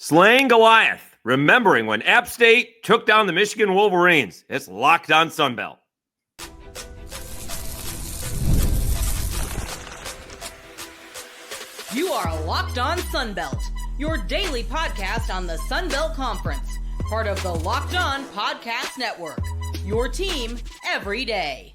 Slaying Goliath, remembering when App State took down the Michigan Wolverines. It's Locked On Sunbelt. You are Locked On Sunbelt, your daily podcast on the Sunbelt Conference, part of the Locked On Podcast Network, your team every day.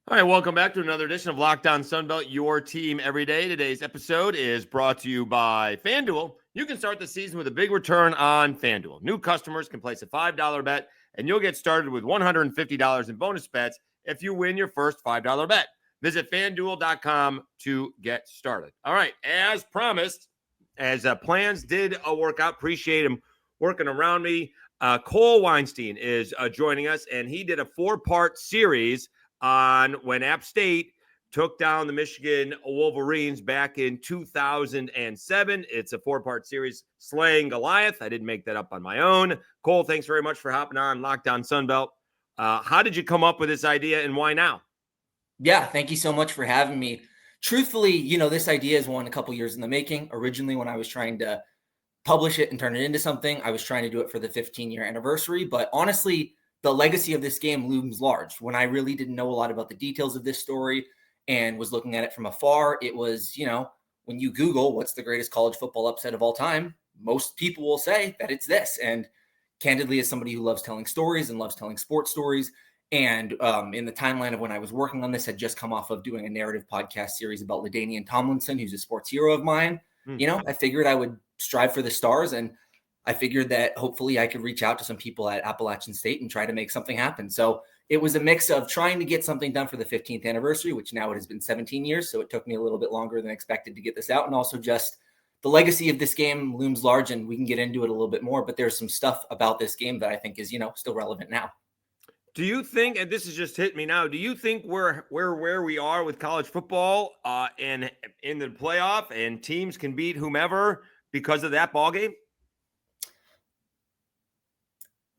All right, welcome back to another edition of Locked On Sunbelt, your team every day. Today's episode is brought to you by FanDuel. You can start the season with a big return on FanDuel. New customers can place a $5 bet, and you'll get started with $150 in bonus bets if you win your first $5 bet. Visit FanDuel.com to get started. All right, as promised, as plans did work out, appreciate him working around me. Cole Weinstein is joining us, and he did a 4-part series on when App State took down the Michigan Wolverines back in 2007. It's a 4-part series, Slaying Goliath. I didn't make that up on my own. Cole, thanks very much for hopping on Locked On Sunbelt. How did you come up with this idea, and why now? Yeah, thank you so much for having me. Truthfully, this idea is one a couple years in the making. Originally, when I was trying to publish it and turn it into something, I was trying to do it for the 15-year anniversary. But honestly, the legacy of this game looms large. When I really didn't know a lot about the details of this story and was looking at it from afar, it was, when you Google what's the greatest college football upset of all time, most people will say that it's this. And candidly, as somebody who loves telling stories and loves telling sports stories, and in the timeline of when I was working on this, had just come off of doing a narrative podcast series about LaDainian Tomlinson, who's a sports hero of mine. I figured I would strive for the stars, and I figured that hopefully I could reach out to some people at Appalachian State and try to make something happen. So it was a mix of trying to get something done for the 15th anniversary, which now it has been 17 years. So it took me a little bit longer than expected to get this out. And also just the legacy of this game looms large, and we can get into it a little bit more, but there's some stuff about this game that I think is, still relevant now. Do you think, and this has just hit me now, do you think we're where we are with college football and in the playoff, and teams can beat whomever because of that ball game?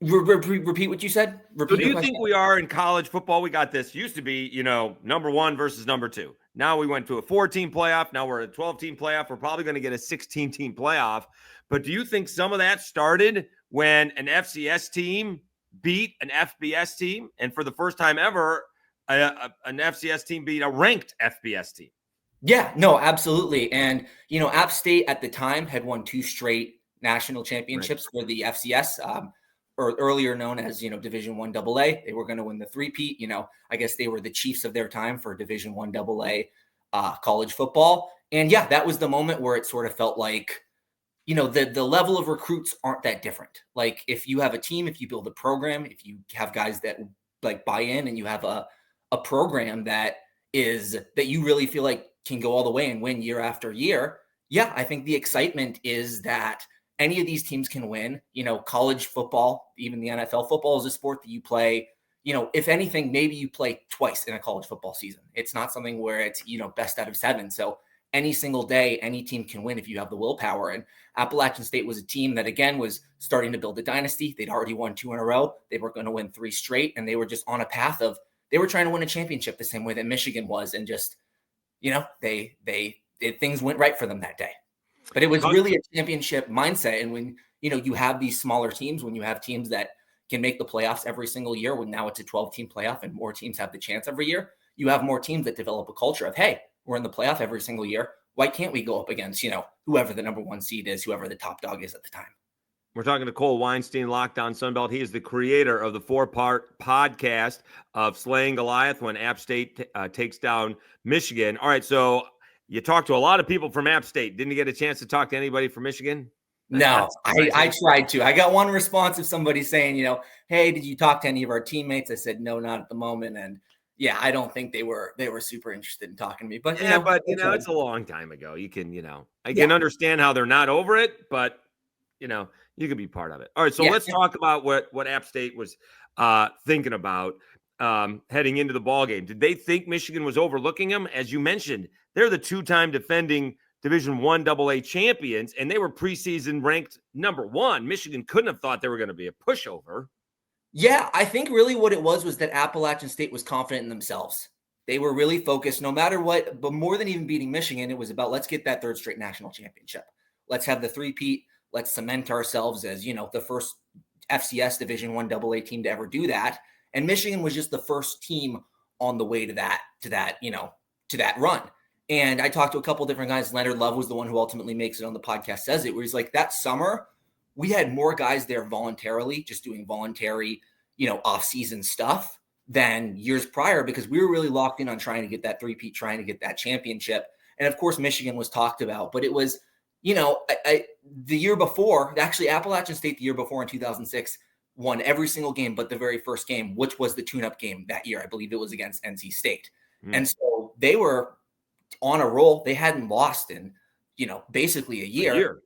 Repeat what you said. So do you think we are in college football? We got this. Used to be, number 1 versus number 2. Now we went to a 4-team playoff. Now we're a 12-team playoff. We're probably going to get a 16-team playoff. But do you think some of that started when an FCS team beat an FBS team, and for the first time ever, an FCS team beat a ranked FBS team? Yeah, no, absolutely. And, App State at the time had won 2 straight national championships for the FCS, or earlier known as, Division I AA. They were going to win the three-peat. I guess they were the chiefs of their time for Division I AA college football. And yeah, that was the moment where it sort of felt like, the level of recruits aren't that different. Like if you have a team, if you build a program, if you have guys that like buy in, and you have a program that you really feel like can go all the way and win year after year. Yeah, I think the excitement is that any of these teams can win. College football, even the NFL football, is a sport that you play. If anything, maybe you play twice in a college football season. It's not something where it's, best out of 7. So any single day, any team can win if you have the willpower. And Appalachian State was a team that, again, was starting to build a dynasty. They'd already won 2 in a row. They were going to win 3 straight. And they were just on a path of, they were trying to win a championship the same way that Michigan was. And just, things went right for them that day. But it was really a championship mindset. And when, you have these smaller teams, when you have teams that can make the playoffs every single year, when now it's a 12-team playoff and more teams have the chance every year, you have more teams that develop a culture of, hey, we're in the playoff every single year. Why can't we go up against, whoever the number 1 seed is, whoever the top dog is at the time? We're talking to Cole Weinstein, Locked On Sunbelt. He is the creator of the 4-part podcast of Slaying Goliath when App State takes down Michigan. All right, so you talked to a lot of people from App State. Didn't you get a chance to talk to anybody from Michigan? No, I tried to. I got one response of somebody saying, hey, did you talk to any of our teammates? I said, no, not at the moment. And yeah, I don't think they were super interested in talking to me. But it's a long time ago. You can, I can understand how they're not over it, but you could be part of it. All right, so let's talk about what App State was thinking about heading into the ball game. Did they think Michigan was overlooking them? As you mentioned, they're the 2-time defending Division I AA champions, and they were preseason ranked number 1. Michigan couldn't have thought they were going to be a pushover. Yeah, I think really what it was that Appalachian State was confident in themselves. They were really focused no matter what, but more than even beating Michigan, it was about let's get that 3rd straight national championship. let's have the three-peat. Let's cement ourselves as, the first FCS Division I AA team to ever do that. And Michigan was just the first team on the way to that run. And I talked to a couple different guys. Leonard Love was the one who ultimately makes it on the podcast, says it, where he's like, that summer, we had more guys there voluntarily, just doing voluntary, off-season stuff than years prior, because we were really locked in on trying to get that three-peat, trying to get that championship. And of course, Michigan was talked about, but it was, the year before, actually Appalachian State the year before in 2006 won every single game but the very first game, which was the tune-up game that year. I believe it was against NC State. And so they were on a roll. They hadn't lost in, basically a year.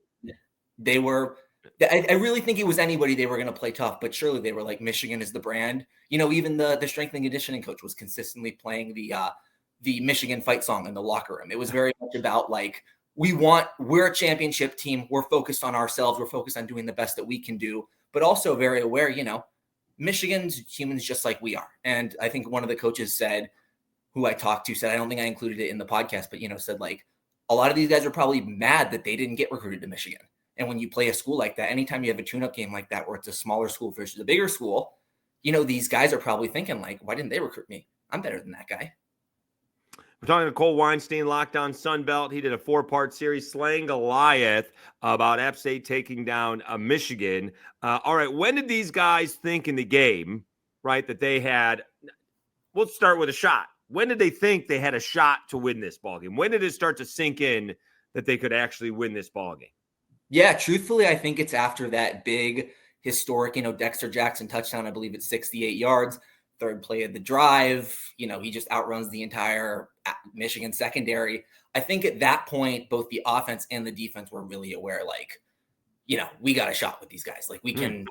They were, I really think it was anybody they were going to play tough, but surely they were like, Michigan is the brand. Even the strength and conditioning coach was consistently playing the Michigan fight song in the locker room. It was very much about like, we're a championship team. We're focused on ourselves. We're focused on doing the best that we can do, but also very aware, Michigan's humans just like we are. And I think one of the coaches said, who I talked to, said, I don't think I included it in the podcast, but, said like a lot of these guys are probably mad that they didn't get recruited to Michigan. And when you play a school like that, anytime you have a tune-up game like that, where it's a smaller school versus a bigger school, these guys are probably thinking like, why didn't they recruit me? I'm better than that guy. We're talking to Cole Weinstein, Locked On Sunbelt. He did a 4-part series, Slaying Goliath, about App State taking down Michigan. All right, when did these guys think in the game, right, that they had – we'll start with a shot. When did they think they had a shot to win this ballgame? When did it start to sink in that they could actually win this ballgame? Yeah, truthfully, I think it's after that big, historic, Dexter Jackson touchdown. I believe it's 68 yards. Third play of the drive, he just outruns the entire Michigan secondary. I think at that point, both the offense and the defense were really aware, like, we got a shot with these guys. Like we can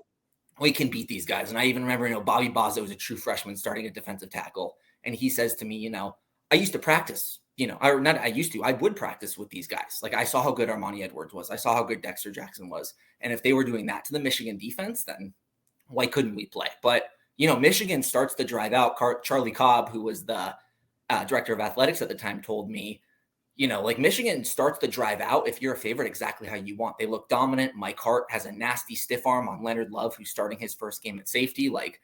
beat these guys. And I even remember, Bobby Bozzo was a true freshman starting at defensive tackle. And he says to me, I used to practice, I would practice with these guys. Like I saw how good Armani Edwards was. I saw how good Dexter Jackson was. And if they were doing that to the Michigan defense, then why couldn't we play? But Michigan starts to drive out. Charlie Cobb, who was the director of athletics at the time, told me, Michigan starts to drive out if you're a favorite exactly how you want. They look dominant. Mike Hart has a nasty stiff arm on Leonard Love, who's starting his first game at safety. Like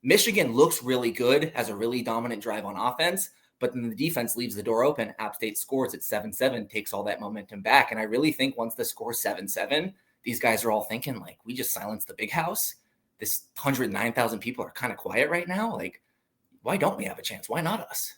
Michigan looks really good, has a really dominant drive on offense, but then the defense leaves the door open. App State scores at 7-7, takes all that momentum back. And I really think once the score 7-7, these guys are all thinking like, we just silenced the big house. This 109,000 people are kind of quiet right now. Like, why don't we have a chance? Why not us?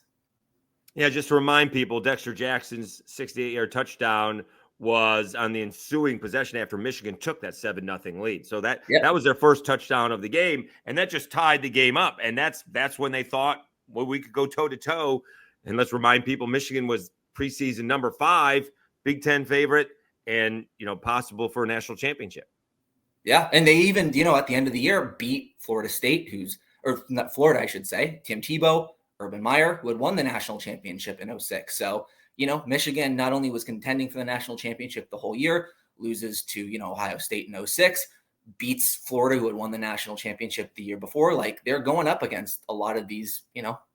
Yeah, just to remind people, Dexter Jackson's 68-yard touchdown was on the ensuing possession after Michigan took that 7-0 lead. So that was their first touchdown of the game, and that just tied the game up. And that's when they thought, well, we could go toe-to-toe. And let's remind people, Michigan was preseason number 5, Big Ten favorite, and, possible for a national championship. Yeah, and they even, at the end of the year, beat Florida State, or not Florida, I should say, Tim Tebow, Urban Meyer, who had won the national championship in 2006. So, Michigan not only was contending for the national championship the whole year, loses to, Ohio State in 2006, beats Florida, who had won the national championship the year before. Like, they're going up against a lot of these,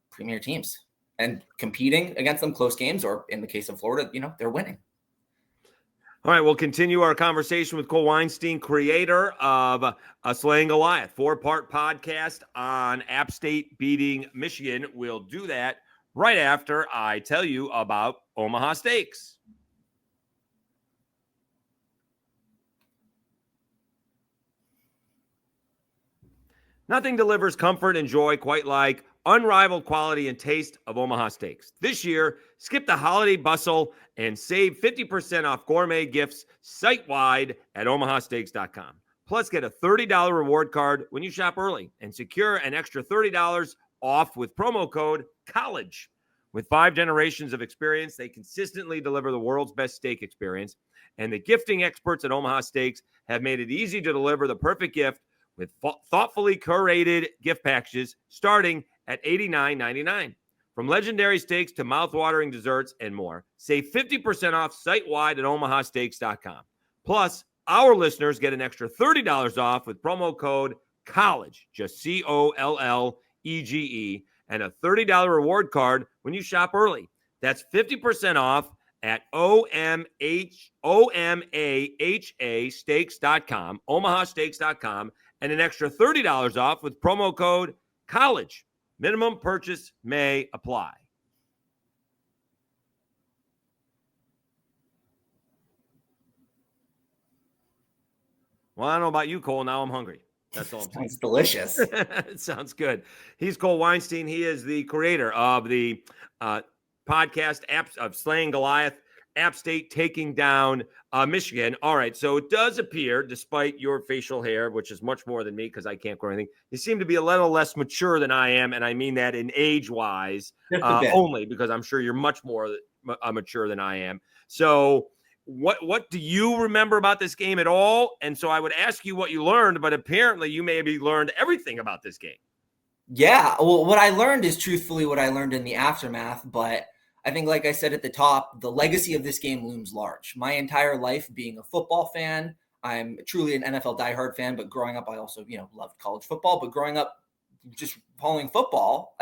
premier teams and competing against them close games, or in the case of Florida, they're winning. All right, we'll continue our conversation with Cole Weinstein, creator of Slaying Goliath, 4-part podcast on App State beating Michigan. We'll do that right after I tell you about Omaha Steaks. Nothing delivers comfort and joy quite like unrivaled quality and taste of Omaha Steaks. This year, skip the holiday bustle and save 50% off gourmet gifts site-wide at omahasteaks.com. Plus, get a $30 reward card when you shop early and secure an extra $30 off with promo code COLLEGE. With 5 generations of experience, they consistently deliver the world's best steak experience, and the gifting experts at Omaha Steaks have made it easy to deliver the perfect gift with thoughtfully curated gift packages starting at $89.99. From legendary steaks to mouthwatering desserts and more, save 50% off site-wide at omahasteaks.com. Plus, our listeners get an extra $30 off with promo code COLLEGE, just COLLEGE, and a $30 reward card when you shop early. That's 50% off at OMAHA omahasteaks.com, and an extra $30 off with promo code COLLEGE. Minimum purchase may apply. Well, I don't know about you, Cole. Now I'm hungry. That's all I'm saying. Sounds delicious. It sounds good. He's Cole Weinstein. He is the creator of the podcast of Slaying Goliath, App State taking down Michigan. All right. So it does appear, despite your facial hair, which is much more than me because I can't grow anything, you seem to be a little less mature than I am. And I mean that in age-wise only, because I'm sure you're much more mature than I am. So what do you remember about this game at all? And so I would ask you what you learned, but apparently you maybe learned everything about this game. Yeah. Well, what I learned is truthfully what I learned in the aftermath, but I think, like I said at the top, the legacy of this game looms large. My entire life being a football fan, I'm truly an NFL diehard fan, but growing up, I also, loved college football, but growing up just following football,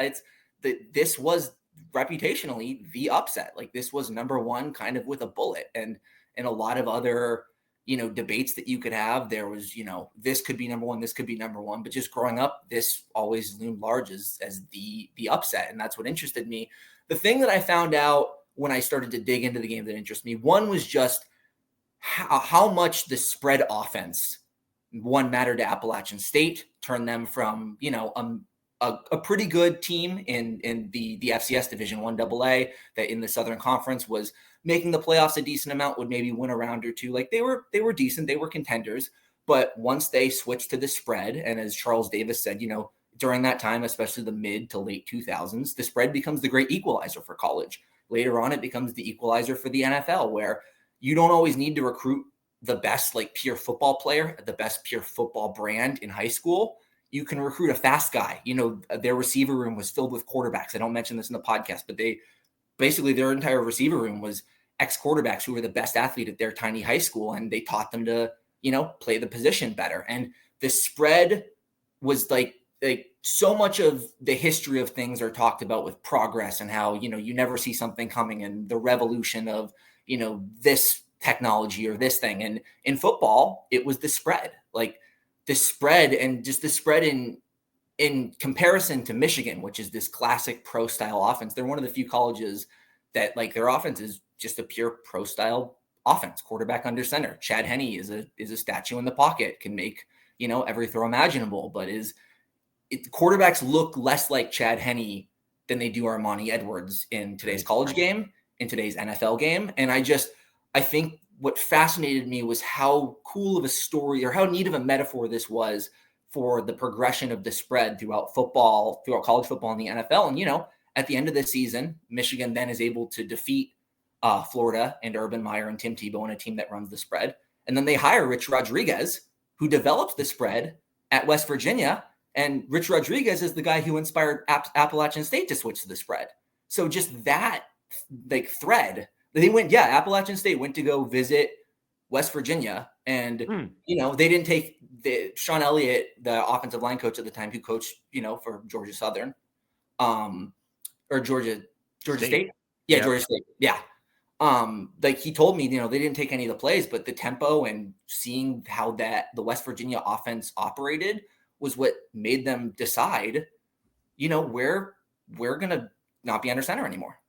this was reputationally the upset. Like, this was number one kind of with a bullet, and a lot of other, debates that you could have. There was, this could be number one, this could be number one, but just growing up, this always loomed large as the upset. And that's what interested me. The thing that I found out when I started to dig into the game that interested me, one was just how much the spread offense, one, mattered to Appalachian State, turned them from, a pretty good team in the FCS Division 1 AA that in the Southern Conference was making the playoffs a decent amount, would maybe win a round or two. Like, they were decent, they were contenders. But once they switched to the spread, and as Charles Davis said, during that time, especially the mid to late 2000s, the spread becomes the great equalizer for college. Later on, it becomes the equalizer for the NFL, where you don't always need to recruit the best, pure football player, the best pure football brand in high school. You can recruit a fast guy. Their receiver room was filled with quarterbacks. I don't mention this in the podcast, but their entire receiver room was ex-quarterbacks who were the best athlete at their tiny high school, and they taught them to, play the position better. And the spread was like so much of the history of things are talked about with progress and how, you never see something coming, and the revolution of, this technology or this thing. And in football, it was the spread, the spread, and just the spread in comparison to Michigan, which is this classic pro style offense. They're one of the few colleges that their offense is just a pure pro style offense, quarterback under center. Chad Henne is a statue in the pocket, can make, every throw imaginable, but quarterbacks look less like Chad Henne than they do Armani Edwards in today's college game, in today's NFL game. And I think what fascinated me was how cool of a story, or how neat of a metaphor this was for the progression of the spread throughout college football and the NFL. And, at the end of the season, Michigan then is able to defeat Florida and Urban Meyer and Tim Tebow in a team that runs the spread. And then they hire Rich Rodriguez, who develops the spread at West Virginia. And Rich Rodriguez is the guy who inspired Appalachian State to switch to the spread. So just that thread, Appalachian State went to go visit West Virginia, and they didn't take Sean Elliott, the offensive line coach at the time, who coached for Georgia Southern, or Georgia State. Yeah, Georgia State. Yeah. He told me, they didn't take any of the plays, but the tempo and seeing how the West Virginia offense operated was what made them decide, we're going to not be under center anymore.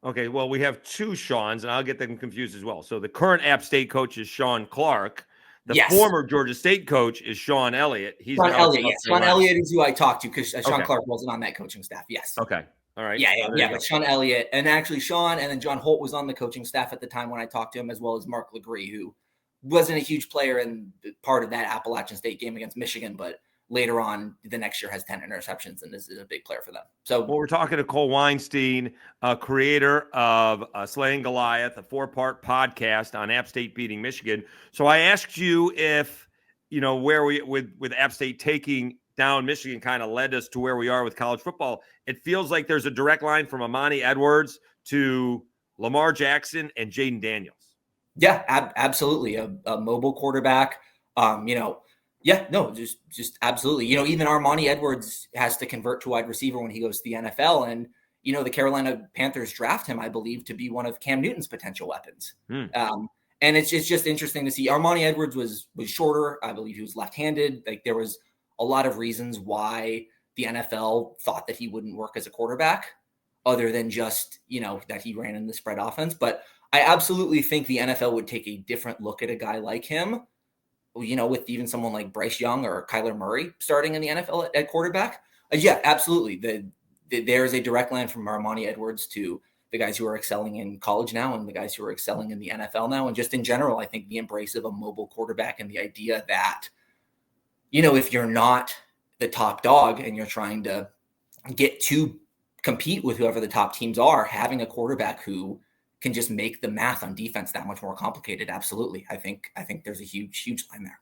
Okay, well, we have two Seans, and I'll get them confused as well. So the current App State coach is Sean Clark. The former Georgia State coach is Sean Elliott. Sean Elliott is who I talked to, because Sean Clark wasn't on that coaching staff. Yes. Okay. All right. Yeah. But Sean Elliott, and actually Sean, and then John Holt was on the coaching staff at the time when I talked to him, as well as Mark Legree, who wasn't a huge player in part of that Appalachian State game against Michigan, but later on the next year has 10 interceptions and is a big player for them. So we're talking to Cole Weinstein, creator of Slaying Goliath, a 4-part podcast on App State beating Michigan. So I asked you if, where we with App State taking down Michigan kind of led us to where we are with college football. It feels like there's a direct line from Armani Edwards to Lamar Jackson and Jaden Daniels. Yeah, absolutely. A mobile quarterback, just absolutely. Even Armani Edwards has to convert to wide receiver when he goes to the NFL. And, the Carolina Panthers draft him, I believe, to be one of Cam Newton's potential weapons. Hmm. And it's just interesting to see. Armani Edwards was shorter. I believe he was left-handed. Like, there was a lot of reasons why the NFL thought that he wouldn't work as a quarterback, other than just, that he ran in the spread offense. But I absolutely think the NFL would take a different look at a guy like him, with even someone like Bryce Young or Kyler Murray starting in the NFL at quarterback. Yeah, absolutely. There is a direct line from Armani Edwards to the guys who are excelling in college now and the guys who are excelling in the NFL now. And just in general, I think the embrace of a mobile quarterback and the idea that, if you're not the top dog and you're trying to get to compete with whoever the top teams are, having a quarterback who can just make the math on defense that much more complicated. Absolutely. I think there's a huge line there.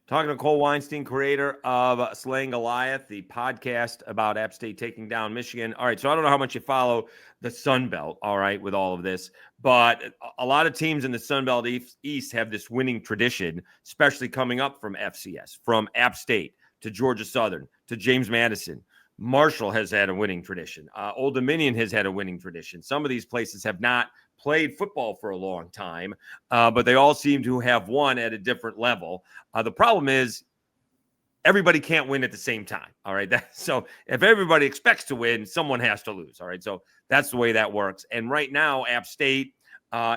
Talking to Cole Weinstein, creator of Slaying Goliath, the podcast about App State taking down Michigan. All right, so I don't know how much you follow the Sun Belt, all right, with all of this, but a lot of teams in the Sun Belt East have this winning tradition, especially coming up from FCS, from App State to Georgia Southern to James Madison. Marshall has had a winning tradition. Old Dominion has had a winning tradition. Some of these places have not played football for a long time, but they all seem to have won at a different level. The problem is everybody can't win at the same time. All right. So if everybody expects to win, someone has to lose. All right. So that's the way that works. And right now, App State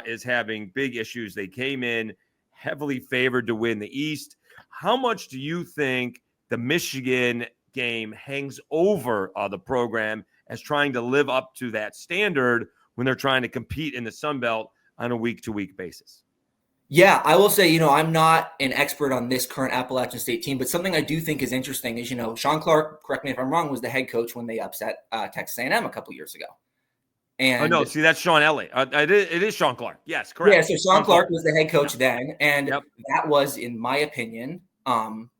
is having big issues. They came in heavily favored to win the East. How much do you think the Michigan game hangs over the program as trying to live up to that standard when they're trying to compete in the Sun Belt on a week-to-week basis? Yeah, I will say, I'm not an expert on this current Appalachian State team, but something I do think is interesting is, Sean Clark, correct me if I'm wrong, was the head coach when they upset Texas A&M a couple years ago. And no, see, that's Sean Elliott. It is Sean Clark. Yes, correct. Yeah, so Sean Clark was the head coach then, and Yep. that was, in my opinion,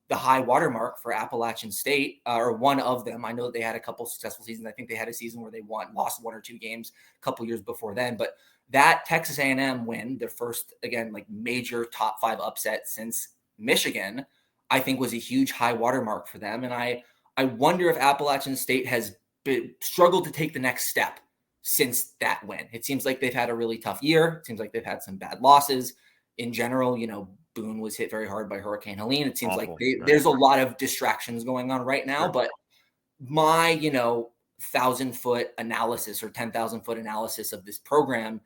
the high watermark for Appalachian State, or one of them. I know they had a couple successful seasons. I think they had a season where they lost one or two games a couple years before then. But that Texas A&M win, their first, again, like major top 5 upset since Michigan, I think was a huge high watermark for them. And I wonder if Appalachian State has struggled to take the next step since that win. It seems like they've had a really tough year. It seems like they've had some bad losses. In general, Boone was hit very hard by Hurricane Helene. It seems Awful. like there's a lot of distractions going on right now. Sure. But my, 1,000-foot analysis or 10,000-foot analysis of this program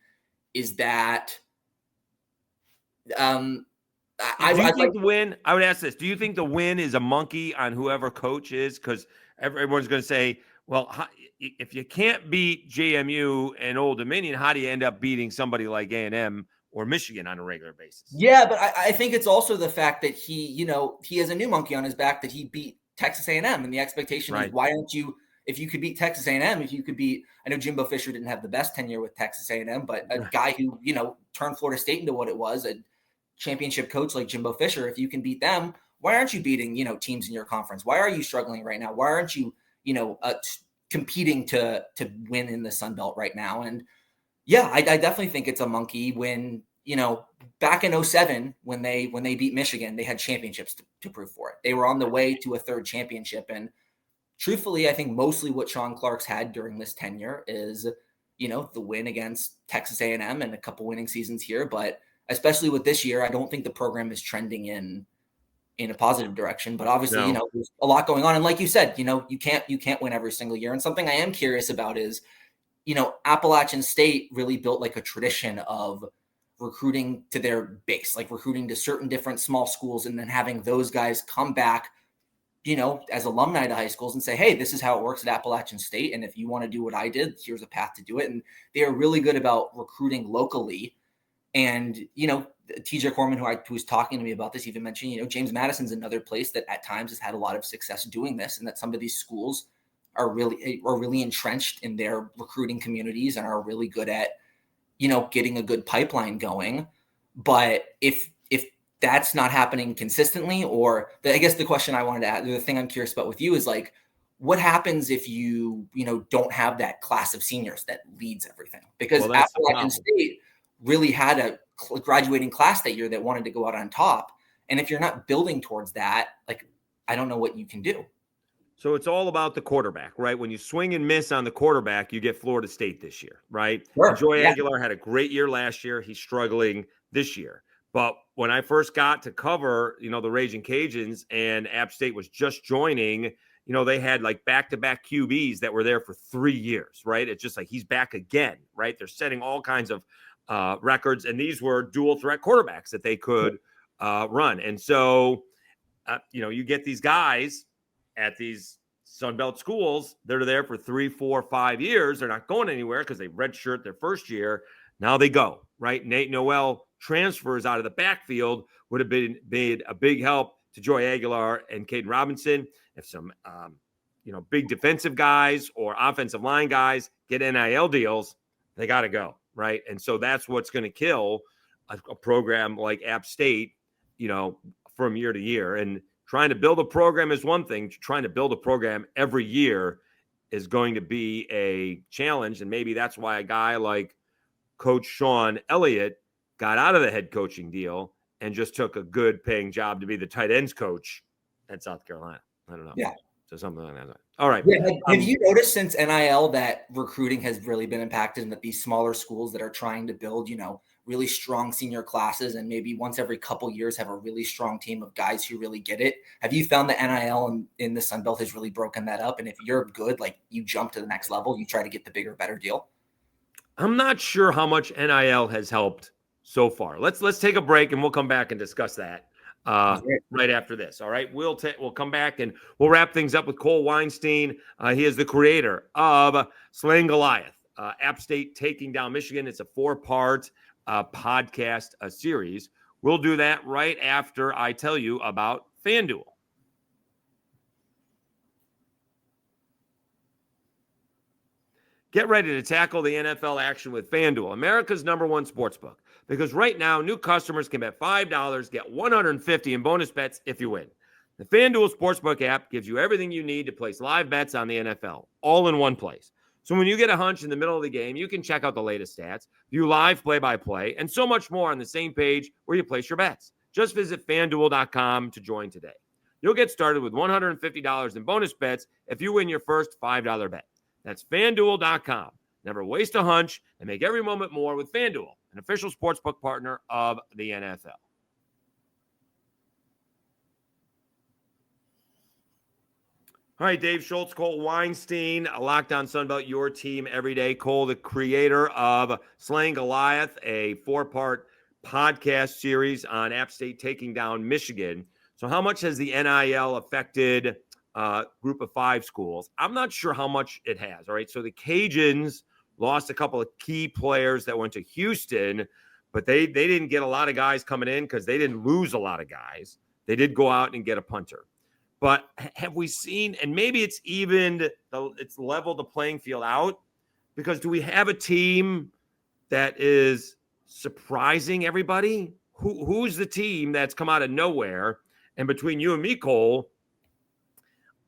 is that I would ask this. Do you think the win is a monkey on whoever coach is? Because everyone's going to say, well, if you can't beat JMU and Old Dominion, how do you end up beating somebody like A&M or Michigan on a regular basis? Yeah, but I think it's also the fact that he has a new monkey on his back that he beat Texas A&M, and the expectation is, why aren't you, if you could beat Texas A&M, if you could beat, I know Jimbo Fisher didn't have the best tenure with Texas A&M, but a guy who, turned Florida State into what it was, a championship coach like Jimbo Fisher, if you can beat them, why aren't you beating, teams in your conference? Why are you struggling right now? Why aren't you, competing to win in the Sun Belt right now? And yeah, I definitely think it's a monkey when, back in 2007, when they beat Michigan, they had championships to prove for it. They were on the way to a third championship. And truthfully, I think mostly what Sean Clark's had during this tenure is, the win against Texas A&M and a couple winning seasons here. But especially with this year, I don't think the program is trending in a positive direction. But obviously, there's a lot going on. And like you said, you can't win every single year. And something I am curious about is, Appalachian State really built like a tradition of recruiting to their base, like recruiting to certain different small schools, and then having those guys come back, as alumni to high schools and say, hey, this is how it works at Appalachian State. And if you want to do what I did, here's a path to do it. And they are really good about recruiting locally. And, TJ Corman, who was talking to me about this, even mentioned, James Madison's another place that at times has had a lot of success doing this, and that some of these schools are really entrenched in their recruiting communities and are really good at, getting a good pipeline going. But if that's not happening consistently, or I guess the question I wanted to add, the thing I'm curious about with you is like, what happens if you don't have that class of seniors that leads everything? Because Appalachian State really had a graduating class that year that wanted to go out on top. And if you're not building towards that, like, I don't know what you can do. So it's all about the quarterback, right? When you swing and miss on the quarterback, you get Florida State this year, right? Sure. And Joey Yeah. Aguilar had a great year last year. He's struggling this year. But when I first got to cover, the Raging Cajuns and App State was just joining, they had like back-to-back QBs that were there for 3 years, right? It's just like he's back again, right? They're setting all kinds of records, and these were dual threat quarterbacks that they could run. And so, you get these guys at these Sunbelt schools, they're there for 3, 4, 5 years. They're not going anywhere because they redshirt their first year. Now they go, right? Nate Noel transfers out of the backfield would have been a big help to Joey Aguilar and Caden Robinson. If some, big defensive guys or offensive line guys get NIL deals, they got to go, right? And so that's what's going to kill a program like App State, from year to year. And trying to build a program is one thing. Trying to build a program every year is going to be a challenge. And maybe that's why a guy like Coach Sean Elliott got out of the head coaching deal and just took a good paying job to be the tight ends coach at South Carolina. I don't know. Yeah. So something like that. All right. Yeah, have you noticed since NIL that recruiting has really been impacted and that these smaller schools that are trying to build, really strong senior classes and maybe once every couple years have a really strong team of guys who really get it? Have you found that NIL in the Sun Belt has really broken that up? And if you're good, like you jump to the next level, you try to get the bigger, better deal? I'm not sure how much NIL has helped so far. Let's take a break and we'll come back and discuss that right after this. All right. We'll come back and we'll wrap things up with Cole Weinstein. He is the creator of Slaying Goliath, App State Taking Down Michigan. It's a 4-part podcast series. We'll do that right after I tell you about FanDuel. Get ready to tackle the NFL action with FanDuel, America's #1 sportsbook. Because right now, new customers can bet $5, get $150 in bonus bets if you win. The FanDuel Sportsbook app gives you everything you need to place live bets on the NFL, all in one place. So when you get a hunch in the middle of the game, you can check out the latest stats, view live play-by-play, and so much more on the same page where you place your bets. Just visit FanDuel.com to join today. You'll get started with $150 in bonus bets if you win your first $5 bet. That's FanDuel.com. Never waste a hunch and make every moment more with FanDuel, an official sportsbook partner of the NFL. All right, Dave Schultz, Cole Weinstein, Locked On Sunbelt, your team every day. Cole, the creator of Slaying Goliath, a 4-part podcast series on App State taking down Michigan. So how much has the NIL affected Group of 5 schools? I'm not sure how much it has. All right, so the Cajuns lost a couple of key players that went to Houston, but they didn't get a lot of guys coming in because they didn't lose a lot of guys. They did go out and get a punter. But have we seen, and maybe it's it's leveled the playing field out, because do we have a team that is surprising everybody? Who's the team that's come out of nowhere? And between you and me, Cole,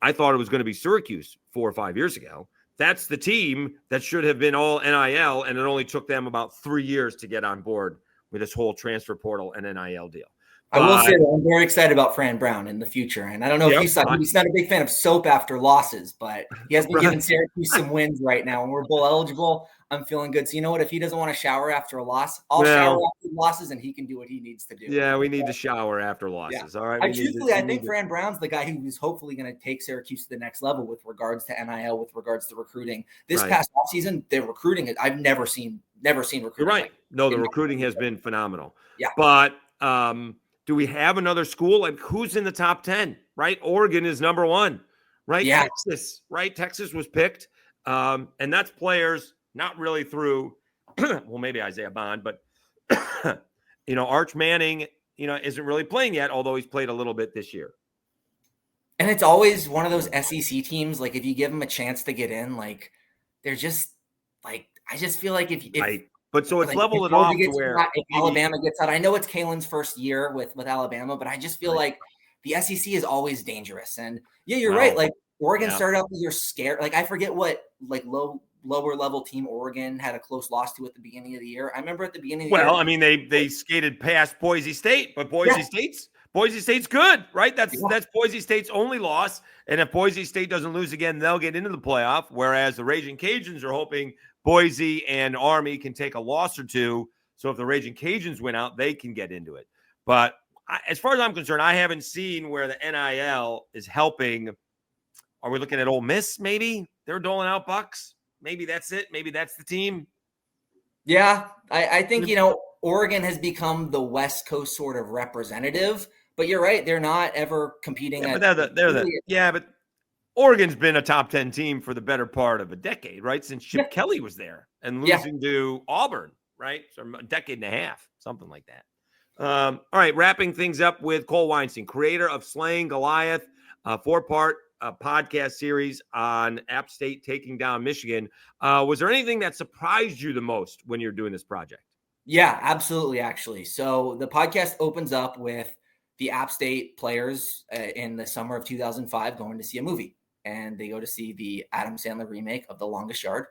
I thought it was going to be Syracuse 4 or 5 years ago. That's the team that should have been all NIL, and it only took them about 3 years to get on board with this whole transfer portal and NIL deal. I will say that I'm very excited about Fran Brown in the future. And I don't know if you saw, he's not a big fan of soap after losses, but he has been giving Syracuse some wins right now. And we're bowl eligible. I'm feeling good. So you know what? If he doesn't want to shower after a loss, I'll shower after losses and he can do what he needs to do. Yeah, we need to shower after losses. Yeah. All right. I think Fran Brown's the guy who's hopefully going to take Syracuse to the next level with regards to NIL, with regards to recruiting. This past offseason, the recruiting, I've never seen recruiting. You're right. No, the recruiting has been phenomenal. Yeah. But do we have another school? Like, who's in the top 10, right? Oregon is #1, right? Yeah. Texas, right? Texas was picked. And that's players not really through, well, maybe Isaiah Bond, but, Arch Manning, isn't really playing yet, although he's played a little bit this year. And it's always one of those SEC teams. Like, if you give them a chance to get in, like, they're just like, I just feel like if But so it's leveled it off to where if Alabama gets out. I know it's Kalen's first year with Alabama, but I just feel like the SEC is always dangerous. And yeah, you're right. Like Oregon started out the year scared. Like I forget what lower level team Oregon had a close loss to at the beginning of the year. I remember at the beginning of the year. Well, I mean, they skated past Boise State, but Boise Boise State's good, right? That's Boise State's only loss. And if Boise State doesn't lose again, they'll get into the playoff. Whereas the Raging Cajuns are hoping Boise and Army can take a loss or two. So if the Raging Cajuns win out, they can get into it. But as far as I'm concerned, I haven't seen where the NIL is helping. Are we looking at Ole Miss? Maybe they're doling out bucks. Maybe that's it. Maybe that's the team. Yeah, I think, Oregon has become the West Coast sort of representative, but you're right. They're not ever competing. But Oregon's been a top 10 team for the better part of a decade, right? Since Chip Kelly was there and losing to Auburn, right? So a decade and a half, something like that. All right. Wrapping things up with Cole Weinstein, creator of Slaying Goliath, a 4-part podcast series on App State taking down Michigan. Was there anything that surprised you the most when you're doing this project? Yeah, absolutely. Actually. So the podcast opens up with the App State players in the summer of 2005 going to see a movie, and they go to see the Adam Sandler remake of The Longest Yard.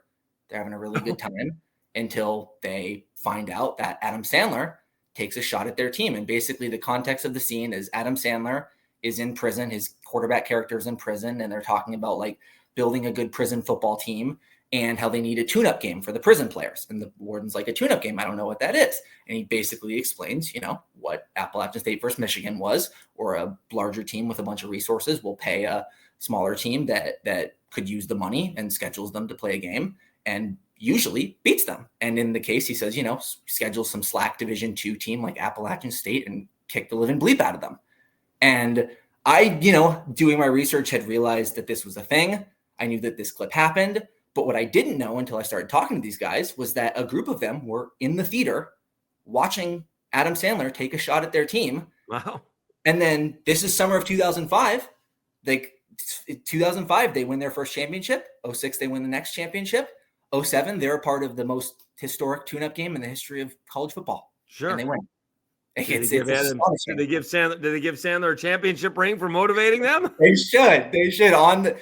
They're having a really good time until they find out that Adam Sandler takes a shot at their team. And basically the context of the scene is Adam Sandler is in prison. His quarterback character is in prison, and they're talking about like building a good prison football team and how they need a tune-up game for the prison players. And the warden's like, a tune-up game? I don't know what that is. And he basically explains, what Appalachian State versus Michigan was, or a larger team with a bunch of resources will pay a smaller team that could use the money and schedules them to play a game and usually beats them. And in the case, he says, schedule some slack Division II team like Appalachian State and kick the living bleep out of them. And I, doing my research, had realized that this was a thing. I knew that this clip happened. But what I didn't know until I started talking to these guys was that a group of them were in the theater watching Adam Sandler take a shot at their team. Wow. And then this is summer of 2005. 2005, they win their first championship. 2006, they win the next championship. 2007, they're a part of the most historic tune-up game in the history of college football. Sure. And they win. Did they give Sandler a championship ring for motivating them? They should. At the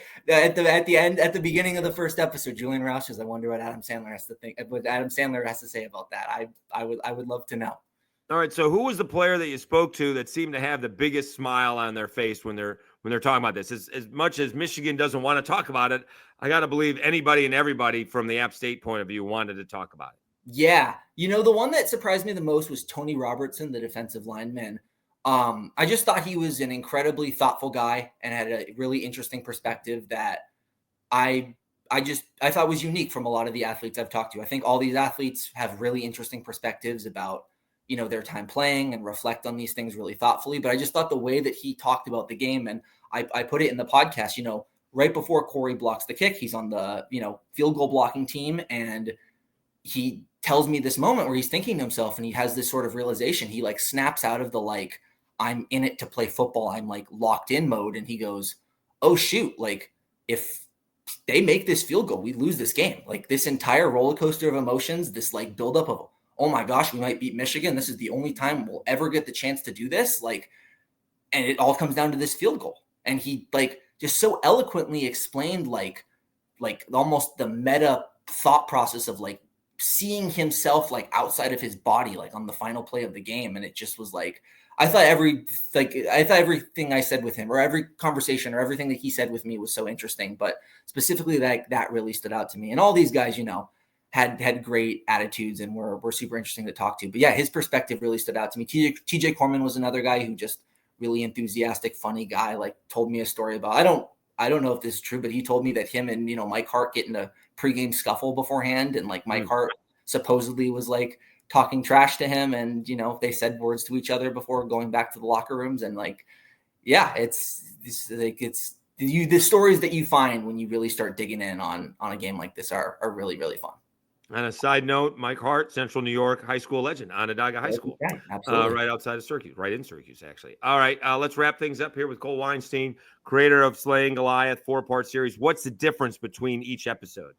beginning of the first episode, Julian Roush says, "I wonder what Adam Sandler has to think. What Adam Sandler has to say about that." I would love to know. All right. So, who was the player that you spoke to that seemed to have the biggest smile on their face when they're talking about this? As much as Michigan doesn't want to talk about it, I got to believe anybody and everybody from the App State point of view wanted to talk about it. Yeah. The one that surprised me the most was Tony Robertson, the defensive lineman. I just thought he was an incredibly thoughtful guy and had a really interesting perspective that I thought was unique from a lot of the athletes I've talked to. I think all these athletes have really interesting perspectives about, their time playing and reflect on these things really thoughtfully. But I just thought the way that he talked about the game, and I put it in the podcast, right before Corey blocks the kick, he's on the, field goal blocking team, and he tells me this moment where he's thinking to himself and he has this sort of realization. He like snaps out of the, I'm in it to play football, I'm like locked in mode. And he goes, oh shoot. Like if they make this field goal, we lose this game. Like this entire roller coaster of emotions, this like buildup of, oh my gosh, we might beat Michigan. This is the only time we'll ever get the chance to do this. And it all comes down to this field goal. And he just so eloquently explained like almost the meta thought process of seeing himself outside of his body, on the final play of the game. And it just was I thought everything I said with him, or every conversation or everything that he said with me was so interesting, but specifically that really stood out to me. And all these guys, had great attitudes and were super interesting to talk to. But yeah, his perspective really stood out to me. TJ Corman was another guy who just really enthusiastic, funny guy, told me a story about, I don't know if this is true, but he told me that him and, Mike Hart get in a pregame scuffle beforehand. And Mike Hart supposedly was talking trash to him. And, they said words to each other before going back to the locker rooms. And it's the stories that you find when you really start digging in on a game like this are really, really fun. On a side note, Mike Hart, Central New York high school legend, Onondaga High School, right outside of Syracuse, right in Syracuse, actually. All right, let's wrap things up here with Cole Weinstein, creator of Slaying Goliath, 4-part series. What's the difference between each episode?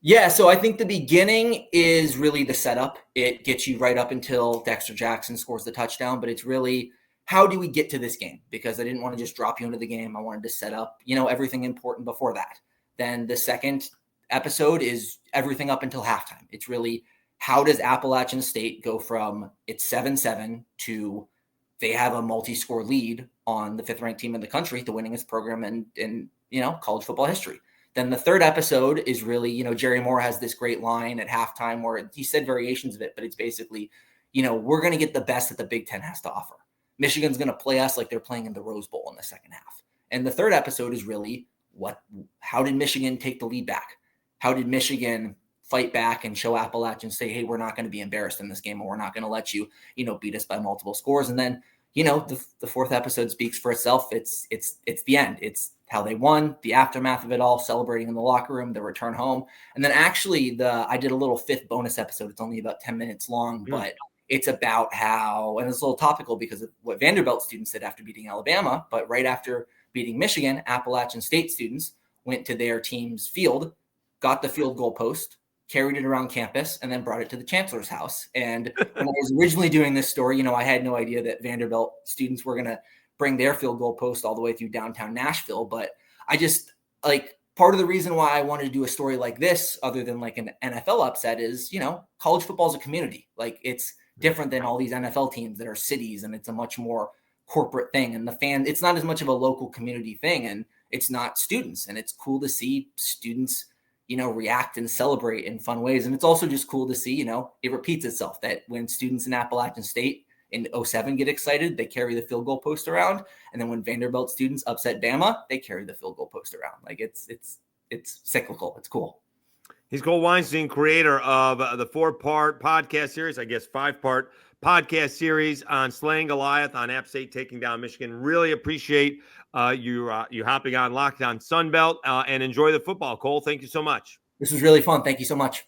Yeah, so I think the beginning is really the setup. It gets you right up until Dexter Jackson scores the touchdown, but it's really, how do we get to this game? Because I didn't want to just drop you into the game. I wanted to set up, everything important before that. Then the second episode is everything up until halftime. It's really, how does Appalachian State go from it's 7-7 to they have a multi-score lead on the 5th-ranked team in the country, the winningest program in college football history. Then the third episode is really, Jerry Moore has this great line at halftime where he said variations of it, but it's basically, we're going to get the best that the Big Ten has to offer. Michigan's going to play us like they're playing in the Rose Bowl in the second half. And the third episode is really how did Michigan take the lead back? How did Michigan fight back and show Appalachian State, hey, we're not going to be embarrassed in this game, or we're not going to let you, beat us by multiple scores. And then, the fourth episode speaks for itself. It's the end. It's how they won, the aftermath of it all, celebrating in the locker room, the return home. And then actually I did a little 5th bonus episode. It's only about 10 minutes long, but it's about how, and it's a little topical because of what Vanderbilt students did after beating Alabama, but right after beating Michigan, Appalachian State students went to their team's field, got the field goal post, carried it around campus, and then brought it to the chancellor's house. And when I was originally doing this story, I had no idea that Vanderbilt students were going to bring their field goal post all the way through downtown Nashville. But I just part of the reason why I wanted to do a story like this, other than like an NFL upset, is, college football is a community. Like, it's different than all these NFL teams that are cities, and it's a much more corporate thing. And it's not as much of a local community thing, and it's not students. And it's cool to see students react and celebrate in fun ways. And it's also just cool to see, it repeats itself, that when students in Appalachian State in 2007 get excited, they carry the field goal post around. And then when Vanderbilt students upset Bama, they carry the field goal post around. Like, it's cyclical. It's cool. He's Cole Weinstein, creator of the 4-part podcast series, I guess 5-part podcast series on slaying Goliath, on App State taking down Michigan. Really appreciate you hopping on Locked On Sunbelt, and enjoy the football. Cole, thank you so much. This was really fun. Thank you so much.